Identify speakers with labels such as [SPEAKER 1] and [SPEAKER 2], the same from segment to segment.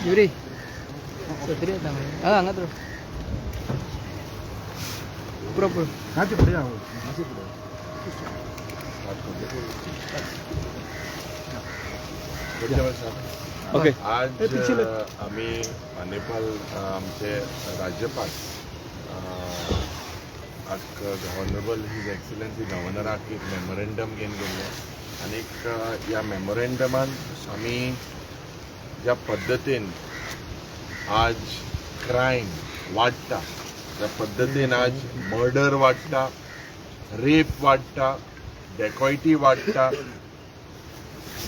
[SPEAKER 1] Yuri. Satria tama. Angat bro. Pura.
[SPEAKER 2] Kachi pade आओ.
[SPEAKER 3] Okay आज आम्ही नेपाळ आमचे राज्यपाल ऑनरेबल हिज एक्सलन्सी गव्हर्नराक एक मेमोरेंडम घेवन गेल्ले आनी ह्या मेमोरेंडमान आमी ज्या पद्दतीन आज क्रायम वाडटा ज्या पद्दतीन आज मर्डर वाडटा रेप वाडटा डेकॉयटी वाडटा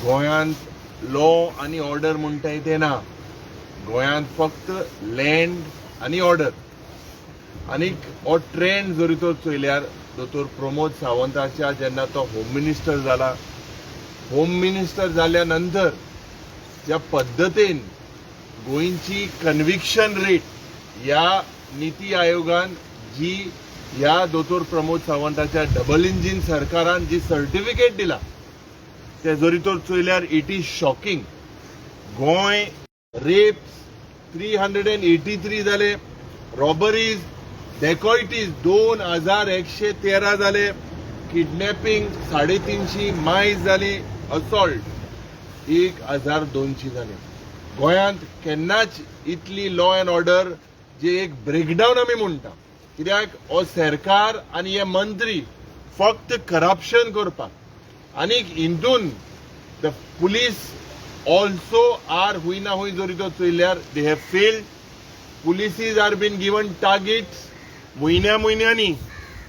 [SPEAKER 3] गोंयांत लॉ आनी ऑर्डर म्हणटाय ते ना गोंयांत फक्त लँड आनी ऑर्डर आनीक हो ट्रेंड जरी तो चयल्यार दोतोर प्रमोद सावंताच्या जेन्ना तो होम मिनिस्टर जाला होम मिनिस्टर जाल्या नंतर ज्या पद्दतीन गोंयची कन्विक्शन रेट ह्या नीती आयोगान जी ह्या दोतोर प्रमोद सावंताच्या डबल इंजिन सरकारान जी सर्टिफिकेट दिला ते जरी तर चयल्यार it is shocking Goa rape 383 जाले रॉबरीज डेकॉयटीज 2113 जाले किडनॅपिंग 350 मायज जाली असॉल्ट 1200 जाले गोंयांत केन्नाच इतली लॉ अँड ऑर्डर जे एक ब्रेकडावन आमी म्हणटा कित्याक हो सरकार आनी हे मंत्री फक्त करप्शन करपाक आनीक हितून द पुलीस ऑल्सो आर हुंय ना हुंय जरी तो चयल्यार they have failed policies are been given targets म्हयन्यांनी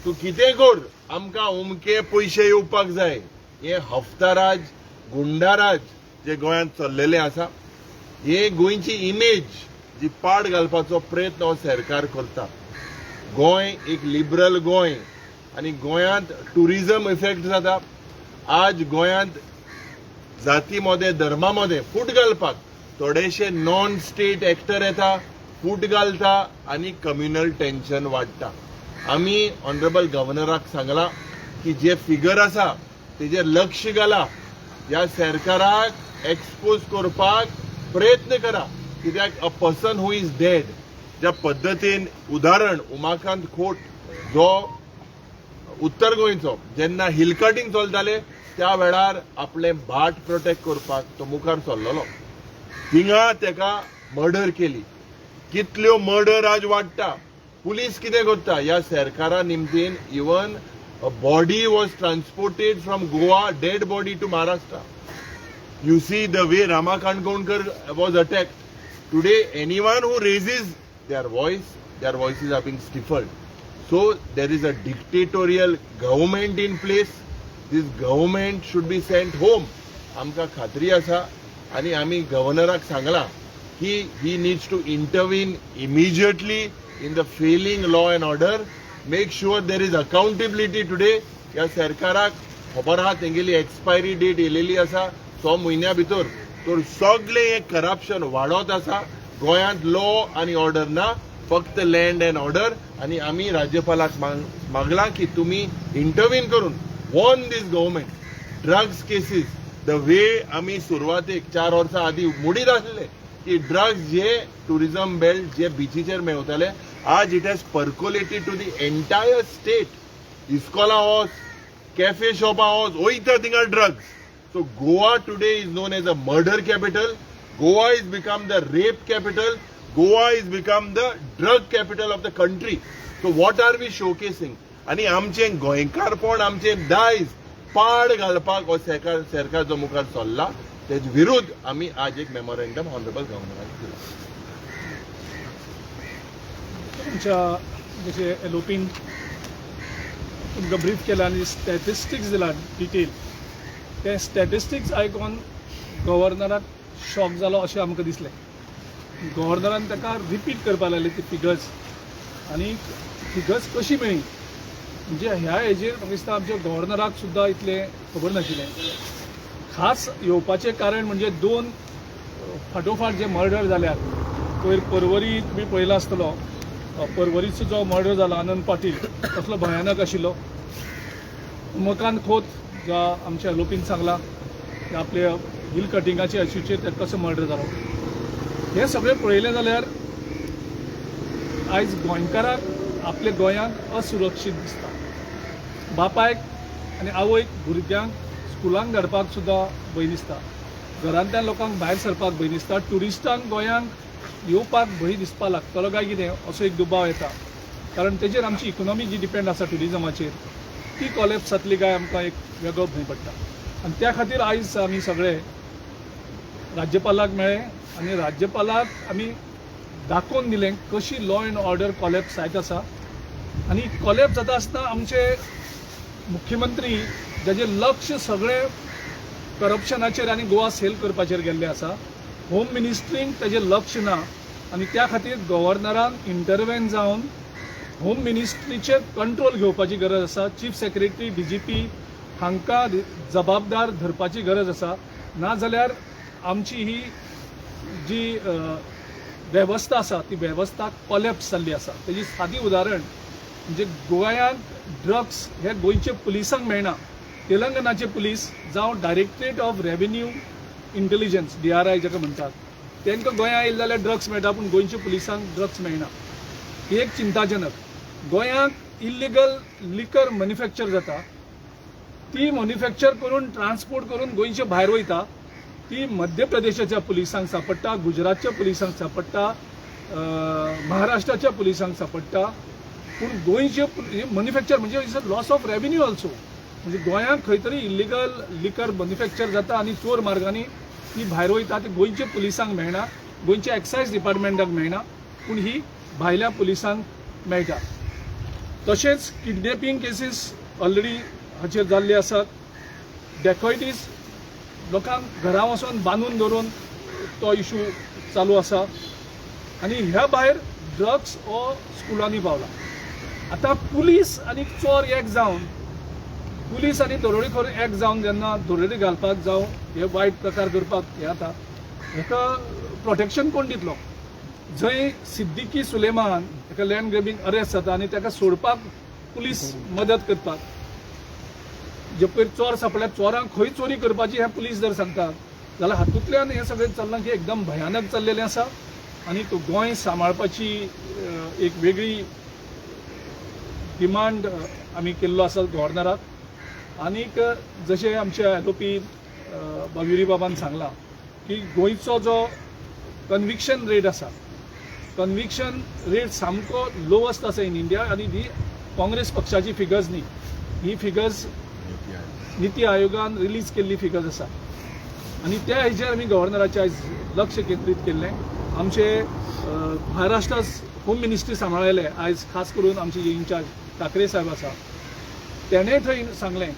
[SPEAKER 3] तूं कितें कर आमकां उमके पयशे येवपाक जाय हे हफ्ताराज गुंडाराज जे गोंयांत चल्लेले आसा हे गोंयची इमेज जी पाड घालपाचो प्रयत्न हो सरकार करता गोंय एक लिबरल गोंय आनी गोंयांत टुरिजम इफेक्ट जाता आज गोंयांत जाती मदें धर्मा मदें फूट घालपाक थोडेशे नॉन स्टेट एक्टर येता फूट घालता आनी कम्युनल टेन्शन वाडटा आमी ऑनरेबल गव्हर्नराक सांगला की जे फिगर आसा तेजेर लक्ष घाला ह्या सरकाराक एक्सपोज करपाक प्रयत्न करा कित्याक a person who is dead ज्या पद्दतीन उदाहरण उमाकांत खोट जो उत्तर गोंयचो जेन्ना हिल कटिंग चलताले त्या वेळार आपले भाट प्रोटेक्ट करपाक तो मुखार चल्लोलो थिंगा तेका मर्डर केली कितल्यो मर्डर आज वाडटा पुलीस कितें करता ह्या सरकारा निमतेन even a body was transported from Goa dead body to Maharashtra you see the way Rama Kankonkar was attacked today anyone who raises their voices are being stifled. So there is a dictatorial government in place. This government should be sent home. आमकां खात्री आसा आनी आमी गव्हर्नराक सांगला की he needs to intervene immediately in the failing law and order. Make sure there is accountability today. ह्या सरकाराक खबर आहा तेंगेली एक्सपायरी डेट येयलेली आसा 6 म्हयन्या भितर तर सगळे हे करप्शन वाडत आसा गोंयांत लॉ आनी ऑर्डर ना फक्त लँड अँड ऑर्डर आनी आमी राज्यपालाक मागला की तुमी इंटरव्हीन करून warn this government drugs cases the way आमी सुरवातेक 4 वर्सां आदी मुडीत आसले की ड्रग्स जे टुरिजम बेल्ट जे बिचीचेर मेवताले आज it has percolated to the entire state इस्कॉला वॉच कॅफे शॉपां वॉच वयता थिंगा drugs so Goa today is known as a murder capital Goa has become the rape capital. Goa has become the drug capital of the country. So what are we showcasing? आणि आमचे गोंयकारपण आमचे दायज पाड घालपाक हो सरकार जो मुखार चल्ला तेज विरुद्ध आमी आज एक मेमोरेंडम ऑनरेबल गव्हर्नराक दिला
[SPEAKER 4] तुमच्या जशे एलओपीन तुमकां ब्रीफ केला आनी स्टॅटिस्टिक्स दिला डिटेल ते स्टॅटिस्टिक्स आयकून गव्हर्नराक शॉक जालो अशें आमकां दिसलें गव्हर्नरान ताका रिपीट करपाक लागले ती फिगर्स आनी फिगर्स कशी मेळ्ळी म्हणजे ह्या हेजेर म्हाका दिसता आमच्या गव्हर्नराक सुद्दां इतलें खबर नाशिल्लें खास येवपाचें कारण म्हणजे 2 फाटोफाट जे मर्डर जाल्यात पयर परवरी तुमी पळयलो आसतलो परवरीचो जो मर्डर जाला आनंद पाटील कसलो भयानक आशिल्लो उमाकांत खोत जो आमच्या एलोपीन सांगला की आपले हिल कटिंगाचे एसोसिएट ताका कसो मर्डर जालो हे सगळें पळयलें जाल्यार आयज गोंयकाराक आपल्या गोंयांत असुरक्षीत दिसता. बापायक आनी आवयक भुरग्यांक स्कुलांक धाडपाक सुद्दां भंय दिसता. घरांतल्या लोकांक भायर सरपाक भंय दिसता. ट्युरिस्टांक गोंयांक येवपाक भंय दिसपाक लागतलो काय कितें असो एक दुबाव येता. कारण तेजेर आमची इकॉनॉमी जी डिपेंड आसा ट्युरिजमाचेर ती कॉलेप्स जातली काय आमकां एक वेगळो भंय पडटा. आनी त्या खातीर आयज आमी सगळे राज्यपालाक मेळ्ळे आनी राज्यपालाक आमी दाखोवन दिलें कशी लॉ अँड ऑर्डर कॉलेप्स जायत आसा. आनी कॉलेप्स जाता आसतना आमचे मुख्यमंत्री जाचें लक्ष सगळें करप्शनाचेर आनी गोवा सेल करपाचेर गेल्लें आसा. होम मिनिस्ट्रींक तेजें लक्ष ना आनी त्या खातीर गव्हर्नरान इंटरवेन जावन होम मिनिस्ट्रीचेर कंट्रोल घेवपाची गरज आसा. चीफ सेक्रेटरी DGP हांकां जबाबदार धरपाची गरज आसा. नाजाल्यार आमची ही जी वेवस्था आसा ती वेवस्था कॉलेप्स जाल्ली आसा. तेजी सादी उदाहरण म्हणजे गोंयांत ड्रग्स हे गोंयचे पुलिसांक मेळना. तेलंगणाचे पुलीस जावं directorate of revenue intelligence DRI जाका म्हणटात तांकां गोंयांत येयले जाल्यार ड्रग्स मेळटा पूण गोंयच्या पुलिसांक ड्रग्स मेळना. ही एक चिंताजनक. गोंयांत इल्लिगल लिकर मॅन्युफॅक्चर जाता. ती मॅन्युफॅक्चर करून ट्रान्सपोर्ट करून गोंयचे भायर वयता. ती मध्य प्रदेशाच्या पुलिसांक सांपडटा, गुजरातच्या पुलिसांक सांपडटा, महाराष्ट्राच्या पुलिसांक सांपडटा. पूण गोंयचे मॅन्युफॅक्चर म्हणजे it's a loss of revenue also. म्हणजे गोंयांत खंय तरी इल्लिगल लिकर मॅन्युफॅक्चर जाता आनी चोर मार्गांनी ती भायर वयता. ती गोंयच्या पुलिसांक मेळना, गोंयच्या एक्सायज डिपार्टमेंटाक मेळना पूण ही भायल्या पुलिसांक मेळटा. तशेंच किडनॅपिंग केसीस ऑलरेडी हाचेर जाल्ले आसात. डॅकॉयटीज लोकांक घरा वचोन बांदून दवरून तो इशू चालू आसा. आनी ह्या भायर ड्रग्स हो स्कुलांनी पावला. आतां पुलीस आनी चोर एक जावन पुलीस आनी दरोडेखोर एक जावन जेन्ना दरोडे घालपाक जावं हे वायट प्रकार करपाक हे जाता हेका प्रोटेक्शन कोण दितलो. जंय सिद्दीकी सुलेमान हेका लँड ग्रॅबिंग अरेस्ट जाता आनी ताका सोडपाक पुलीस मदत करतात. जे पयर चोर सापडल्यार चोरांक खंय चोरी करपाची हे पुलीस जर सांगतात जाल्यार हातूंतल्यान हें सगळें चल्लां की एकदम भयानक चल्लेलें आसा. आनी गोंय सांबाळपाची एक वेगळी डिमांड आमी केल्लो आसा गव्हर्नराक. आनीक जशें आमच्या एलोपी बाबुरी बाबान सांगलां की गोंयचो जो कन्विक्शन रेट आसा कन्विक्शन रेट सामको लोवस्ट आसा इन इंडिया. आनी ही काँग्रेस पक्षाची फिगर्स न्ही, ही फिगर्स निती आयोगान रिलीज केल्ली फिगर्स आसा. आनी त्या हेजेर आमी गव्हर्नराचें आयज लक्ष केंद्रीत केल्लें. आमचे महाराष्ट्र होम मिनिस्ट्री सांबाळयले आयज खास करून आमचे जे इन्चार्ज ठाकरे साहेब आसा तेणें थंय सांगलें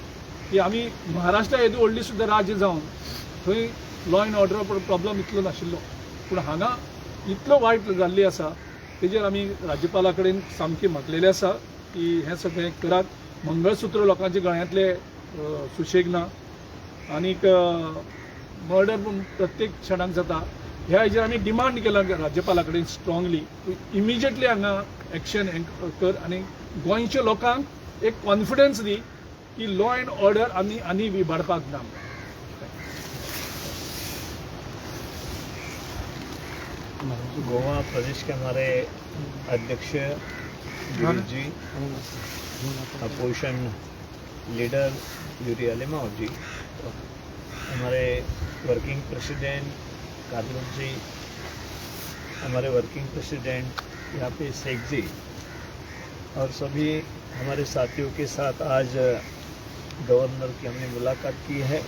[SPEAKER 4] की आमी महाराष्ट्रा येदू व्हडली सुद्दां राज्य जावन थंय लॉ अँड ऑर्डर प्रॉब्लम इतलो नाशिल्लो पूण हांगा इतलो वायट जाल्ली आसा. तेजेर आमी राज्यपाला कडेन सामकें मागलेलें आसा की हें सगळें करात. मंगळसूत्र लोकांच्या गळ्यांतले सुशेग ना आनीक मर्डर प्रत्येक क्षणाक जाता. ह्या हेजेर आमी डिमांड केला राज्यपाला कडेन स्ट्रॉंगली इमिजिएटली हांगा एक्शन कर आनी गोंयच्या लोकांक एक कॉन्फिडन्स दी की लॉ अँड ऑर्डर आनी विबाडपाक ना.
[SPEAKER 2] गोवा प्रदेश के हमारे अध्यक्ष गिरीश जी, अपोजिशन लीडर यूरी अलीमाव जी, हमारे वर्किंग प्रेसिडेंट कादरुल जी, हमारे वर्किंग प्रेसिडेंट यहाँ पे शेख जी और सभी हमारे साथियों के साथ आज गवर्नर की हमने मुलाकात की है.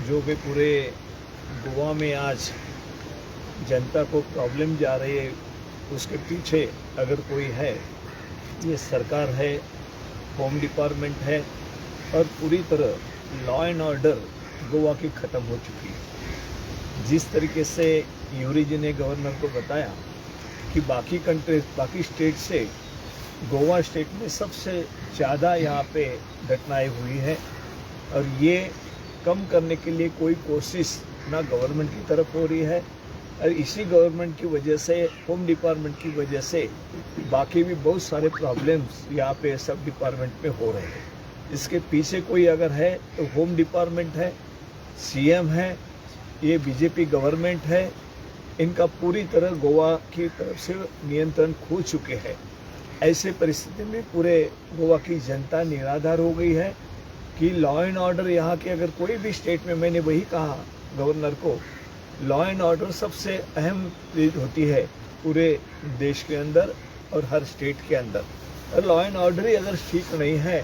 [SPEAKER 2] जो भी पूरे गोवा में आज जनता को प्रॉब्लम जा रही है उसके पीछे अगर कोई है ये सरकार है, होम डिपार्टमेंट है और पूरी तरह लॉ एंड ऑर्डर गोवा की ख़त्म हो चुकी है. जिस तरीके से यूरी जी ने गवर्नर को बताया कि बाकी स्टेट से गोवा स्टेट में सबसे ज़्यादा यहाँ पे घटनाएं हुई है और ये कम करने के लिए कोई कोशिश ना गवर्नमेंट की तरफ हो रही है और इसी गवर्नमेंट की वजह से, होम डिपार्टमेंट की वजह से बाकी भी बहुत सारे प्रॉब्लम्स यहाँ पे सब डिपार्टमेंट में हो रहे हैं. इसके पीछे कोई अगर है तो होम डिपार्टमेंट है, सीएम है, ये बीजेपी गवर्नमेंट है। इनका पूरी तरह गोवा की तरफ से नियंत्रण खो चुके हैं। ऐसे परिस्थिति में पूरे गोवा की जनता निराधार हो गई है कि लॉ एंड ऑर्डर यहाँ के अगर कोई भी स्टेट में, मैंने वही कहा गवर्नर को, लॉ एंड ऑर्डर सबसे अहम चीज होती है पूरे देश के अंदर और हर स्टेट के अंदर। और लॉ एंड ऑर्डर ही अगर ठीक नहीं है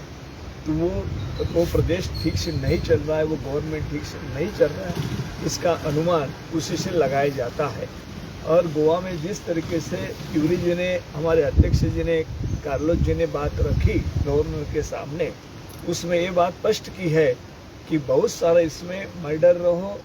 [SPEAKER 2] तो वो प्रदेश ठीक से नहीं चल रहा है, वो गवर्नमेंट ठीक से नहीं चल रहा है, इसका अनुमान उसी से लगाया जाता है। और गोवा में जिस तरीके से प्यूरी जी ने, हमारे अध्यक्ष जी ने, कार्लोस जी ने बात रखी गवर्नर के सामने, उसमें ये बात स्पष्ट की है कि बहुत सारा इसमें मर्डर रहो,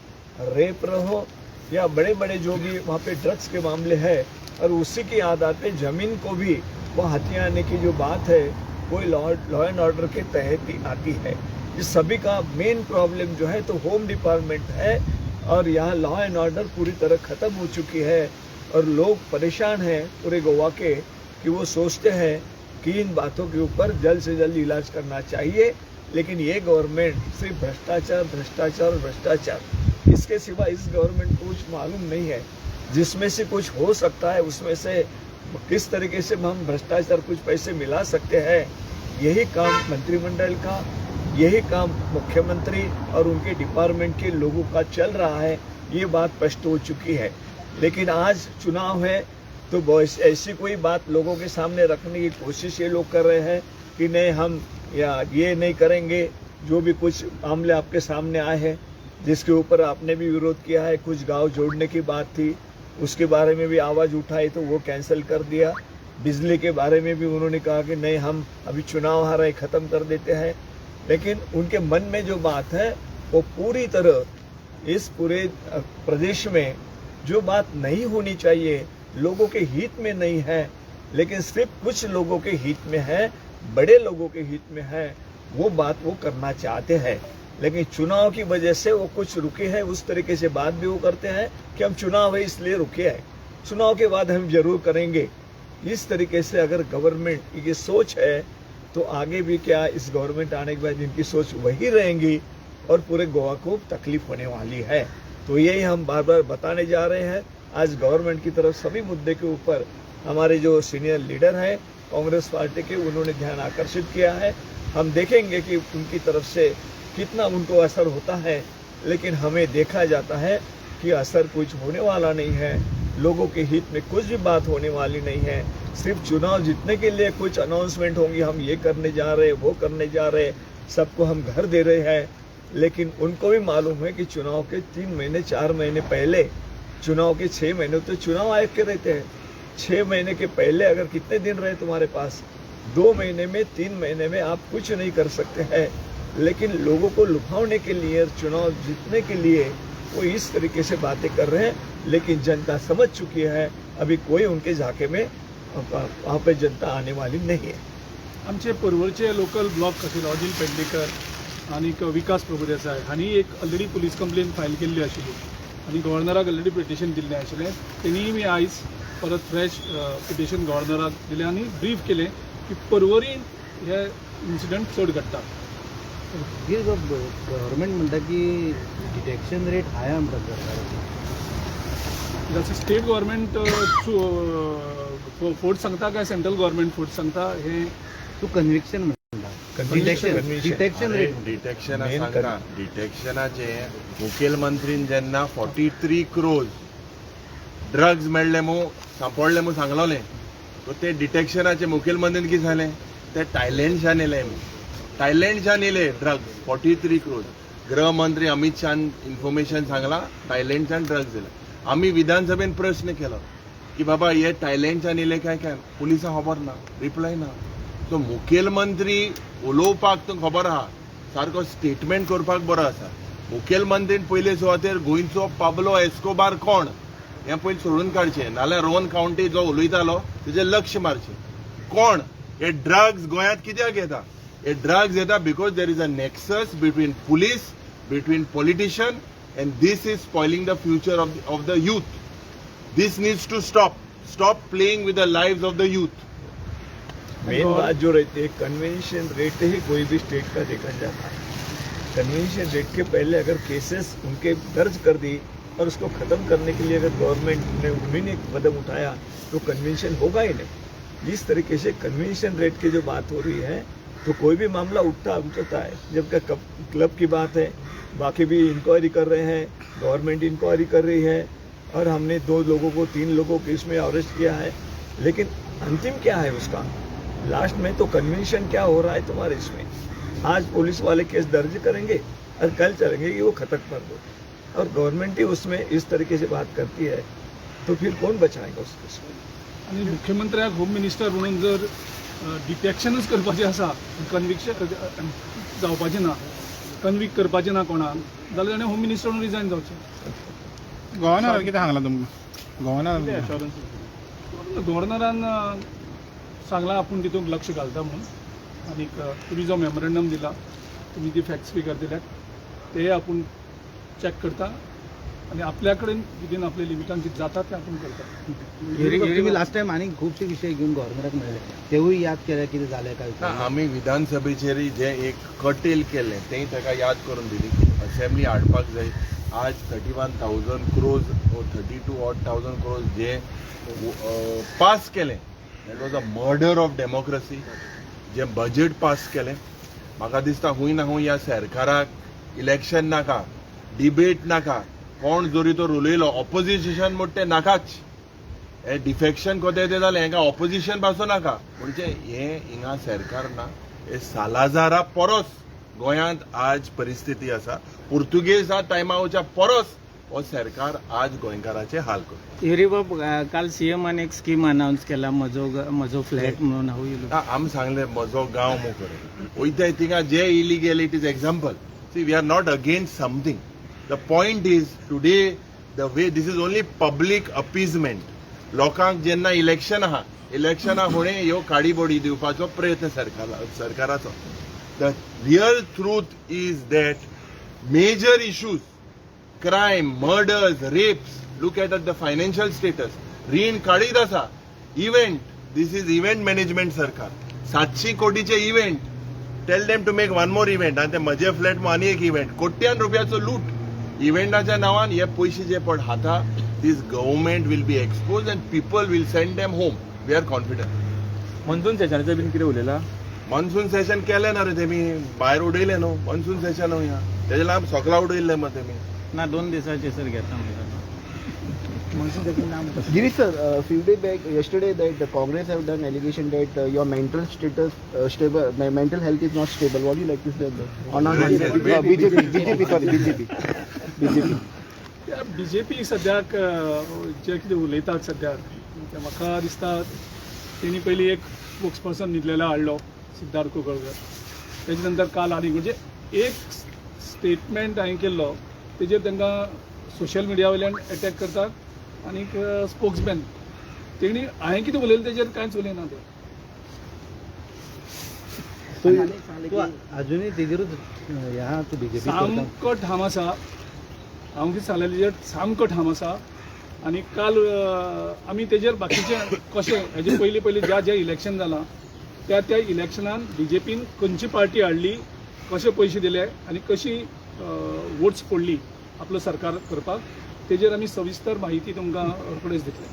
[SPEAKER 2] रेप रहो या बड़े बड़े जो भी वहाँ पे ड्रग्स के मामले है, और उसी की आधार पे जमीन को भी वो हथियाने की जो बात है वो लॉ एंड ऑर्डर के तहत ही आती है। इस सभी का मेन प्रॉब्लम जो है तो होम डिपार्टमेंट है, और यहाँ लॉ एंड ऑर्डर पूरी तरह ख़त्म हो चुकी है। और लोग परेशान हैं पूरे गोवा के कि वो सोचते हैं कि इन बातों के ऊपर जल्द से जल्द इलाज करना चाहिए, लेकिन ये गवर्नमेंट सिर्फ भ्रष्टाचार भ्रष्टाचार और भ्रष्टाचार, इसके सिवा इस गवर्नमेंट को कुछ मालूम नहीं है। जिसमें से कुछ हो सकता है उसमें से किस तरीके से हम भ्रष्टाचार कुछ पैसे मिला सकते हैं, यही काम मंत्रिमंडल का, यही काम मुख्यमंत्री और उनके डिपार्टमेंट के लोगों का चल रहा है। ये बात स्पष्ट हो चुकी है। लेकिन आज चुनाव है तो ऐसी कोई बात लोगों के सामने रखने की कोशिश ये लोग कर रहे हैं कि नहीं हम या ये नहीं करेंगे। जो भी कुछ मामले आपके सामने आए हैं जिसके ऊपर आपने भी विरोध किया है, कुछ गांव जोड़ने की बात थी, उसके बारे में भी आवाज़ उठाई तो वो कैंसिल कर दिया। बिजली के बारे में भी उन्होंने कहा कि नहीं हम अभी चुनाव हारा है, ख़त्म कर देते हैं। लेकिन उनके मन में जो बात है वो पूरी तरह इस पूरे प्रदेश में जो बात नहीं होनी चाहिए, लोगों के हित में नहीं है, लेकिन सिर्फ कुछ लोगों के हित में है, बड़े लोगों के हित में है, वो बात वो करना चाहते हैं। लेकिन चुनाव की वजह से वो कुछ रुके हैं, उस तरीके से बात भी वो करते हैं कि हम चुनाव है इसलिए रुके हैं, चुनाव के बाद हम जरूर करेंगे। इस तरीके से अगर गवर्नमेंट की ये सोच है तो आगे भी क्या इस गवर्नमेंट आने के बाद इनकी सोच वही रहेंगी और पूरे गोवा को तकलीफ होने वाली है। तो यही हम बार बार बताने जा रहे हैं। आज गवर्नमेंट की तरफ सभी मुद्दे के ऊपर हमारे जो सीनियर लीडर हैं कांग्रेस पार्टी के, उन्होंने ध्यान आकर्षित किया है। हम देखेंगे कि उनकी तरफ से कितना उनको असर होता है, लेकिन हमें देखा जाता है कि असर कुछ होने वाला नहीं है। लोगों के हित में कुछ भी बात होने वाली नहीं है। सिर्फ चुनाव जीतने के लिए कुछ अनाउंसमेंट होंगी, हम ये करने जा रहे, वो करने जा रहे, सबको हम घर दे रहे हैं। लेकिन उनको भी मालूम है कि चुनाव के 3 महीने 4 महीने पहले, चुनाव के 6 महीने तो चुनाव आयोग के रहते हैं, 6 महीने के पहले अगर कितने दिन रहे तुम्हारे पास, 2 महीने में 3 महीने में आप कुछ नहीं कर सकते हैं। लेकिन लोगों को लुभाने के लिए, चुनाव जीतने के लिए वो इस तरीके से बातें कर रहे हैं। लेकिन जनता समझ चुकी है, अभी कोई उनके झाके में वहाँ पे जनता आने वाली नहीं है।
[SPEAKER 4] आमचे परवरचे लोकल ब्लॉक आशिल्लो अजिल पेडणेकर आनी विकास प्रभुदेसाय हांणी एक ऑलरेडी पुलीस कंप्लेन फायल केल्ली आशिल्ली आनी गव्हर्नराक ऑलरेडी पिटिशन दिल्लें आशिल्लें। तेणी मी आयज परत फ्रेश पिटिशन गव्हर्नराक दिलें आनी ब्रीफ केलें की परवरी हे इन्सिडंट चड घडटा।
[SPEAKER 1] गव्हर्नमेंट म्हणटा की डिटेक्शन रेट हाय म्हणटा सरकार,
[SPEAKER 4] जसं स्टेट गव्हर्नमेंट फोर्स सांगता काय सेंट्रल गव्हर्नमेंट फोर्स सांगता हे
[SPEAKER 1] तू कन्व्हिक्शन म्हणटा डिटेक्शन रेट
[SPEAKER 3] डिटेक्शनाचे मुखेलमंत्रीन जेन्ना 43 crores ड्रग्स मेळ्ळे मू सांपडले मू सांगलोले, तो ते डिटेक्शनाचे मुखेलमंत्रीन कितें जालें, ते थायलंडच्यान येले, थायलंडच्यान येले ड्रग्स 43 crores। गृह मंत्री अमित शाहान इन्फॉर्मेशन सांगला थायलंडच्यान ड्रग्स येले। आम्ही विधानसभेन प्रश्न केलो की बाबा हे थायलंडच्यान येले काय, पुलिसांक खबर ना, रिप्लाय ना। तो मुखेलमंत्री उलोवपाक तो खबर आहा, सारको स्टेटमेंट करपाक बरो आसा। मुखेलमंत्रीन पयले सुवातेर गोंयचो पाब्लो एस्कोबार कोण हें पयलीं सोडून काडचें, नाल्यार रोहन कावंटी जो उलयतालो तेजेर लक्ष मारचें। कोण हे ड्रग्स गोंयांत कित्याक येता? हे ड्रग्स येता because there is a nexus between police, between politician, and this is spoiling the future of the youth. This needs to stop playing with the lives of the youth.
[SPEAKER 2] Main बात जो रहती है convention rate ही कोई भी state का देखा जाता है। कन्वेंशन रेट के पहले अगर केसेस उनके दर्ज कर दी और उसको ख़त्म करने के लिए अगर गवर्नमेंट ने उन्होंने कदम उठाया तो कन्वेंशन होगा ही नहीं। जिस तरीके से कन्वेंशन रेट की जो बात हो रही है तो कोई भी मामला उठता है। जबकि क्लब की बात है, बाकी भी इंक्वायरी कर रहे हैं, गवर्नमेंट इंक्वायरी कर रही है और हमने 2 लोगों को 3 लोगों को इसमें अरेस्ट किया है। लेकिन अंतिम क्या है उसका, लास्ट में तो कन्वेंशन क्या हो रहा है तुम्हारे इसमें। आज पुलिस वाले केस दर्ज करेंगे और कल चलेंगे कि वो खत्म कर दो, और गवर्नमेंट ही उसमें इस तरीके से बात करती है तो फिर कौन बचाएगा उस केस में।
[SPEAKER 4] आणि मुख्यमंत्र्याक होम मिनिस्टर म्हणून जर डिटेक्शनच करपाचें आसा, कन्विक्शन जावपाचें ना, कन्विक्ट करपाचें ना कोणाक, जाल्यार ताणें होम मिनिस्टर म्हणून रिजायन जावचें।
[SPEAKER 5] गव्हर्नर कितें सांगलां तुमकां? गव्हर्नर
[SPEAKER 4] गव्हर्नरान सांगलां आपूण तितूंत लक्ष घालता म्हणून, आनीक तुमी जो मेमोरेंडम दिला, तुमी ती फॅक्ट्स फिगर दिल्यात ते आपूण चॅक करता आणि आपल्या कडेन विदीन आपल्या लिमिटान कितें जाता तें आपूण करता।
[SPEAKER 1] तुम्ही लास्ट टाइम आणि खूपशे विषय घेऊन गव्हर्नराक मेळ्ळे, तेवूय याद केले कितें जालें काय
[SPEAKER 3] ना, आमी विधानसभेचेर जे एक कटेल केलें तें ताका याद करून दिली। असेंब्ली हाडपाक जाय। आज 31,000 crores or 32,000 crores जे पास केलें, that was a murder of democracy. जे बजेट पास केलें, म्हाका दिसता हूंय ना हूंय ह्या सरकाराक इलेक्शन नाका, डिबेट नाका, कोण जोरी तो उलयलो ऑपोजिशन म्हणटा तें नाकाच। हे डिफेक्शन कोते ते जालें, हांकां ऑपोजिशन पासूं नाका, म्हणजे हे हिंगा सरकार ना। हे सालाजारा परस गोंयांत आज परिस्थिती आसा। पुर्तुगेज टायमाच्या परस हो सरकार आज गोंयकाराचे हाल करता।
[SPEAKER 6] युरिबाब काल सीएमान एक स्कीम अनाउन्स केला, म्हजो फ्लॅट म्हणून हांव
[SPEAKER 3] आमी सांगलें म्हजो गांव मोकळे वयताय थिंगा जे illegalities example. See, we are not against something. The point is today the way this is only public appeasement. लोकांक जेन्ना इलेक्शन आहा, इलेक्शना फुडें ह्यो काडीबोडी दिवपाचो प्रयत्न सरकाराचो। The real truth is that major issues, crime, murders, rapes, look at the financial status, रीण काढीत आसा। Event, this is event management सरकार। 700 कोटीचे event, tell them to make one more event, आणि ते म्हजे फ्लॅट आनी एक इव्हेंट, कोट्यान रुपयाचो लूट इव्हेंटाच्या नांवान। हे पयशे जे पड हाता, this government will be expose and people will send them home. We are confident.
[SPEAKER 5] Monsoon सेशनाचें बीन कितें उलयलां?
[SPEAKER 3] मॉन्सून सेशन केलें ना रे तेमी, भायर उडयलें न्हू मॉन्सून सेशन ह्या, तेजे लांब सोकला उडयल्लें मग तेमी
[SPEAKER 6] ना 2 दिसाचे सर घेता म्हणटा।
[SPEAKER 7] Girish sir, a few days back, yesterday, that the Congress have done allegation that your mental status stable, my mental health is not stable. What do you like to say on that? BJP.
[SPEAKER 4] BJP सद्याक जे कितें उलयतात सद्याक, ते म्हाका दिसता तेणी पयलीं एक स्पोक्सपर्सन न्हिदलेलो हाडलो, सिद्धार्थ कोकळकर। तेजे नंतर काल आनी म्हणजे एक स्टेटमेंट हांवें केल्लो, तेजेर तांकां सोशल मिडिया वयल्यान एटॅक करतात। आनीक स्पोक्समॅन तेणी हांवें कितें उलयलें तेजेर कांयच उलयना ते।
[SPEAKER 1] तू अजूनही तेजेरूच ह्या तू बीजेपी
[SPEAKER 4] सामको ठाम आसा, हांव कितें सांगलें तेजेर सामको ठाम आसा। आनी काल आमी तेजेर बाकीचे कशें हेजे पयलीं ज्या इलेक्शन जालां त्या इलेक्शनान बीजेपीन खंयची पार्टी हाडली, कशे पयशे दिले आनी कशी वोट्स पडली आपलं सरकार करपाक, तेजेर आमी सविस्तर माहिती तुमकां रोखडेच दितले।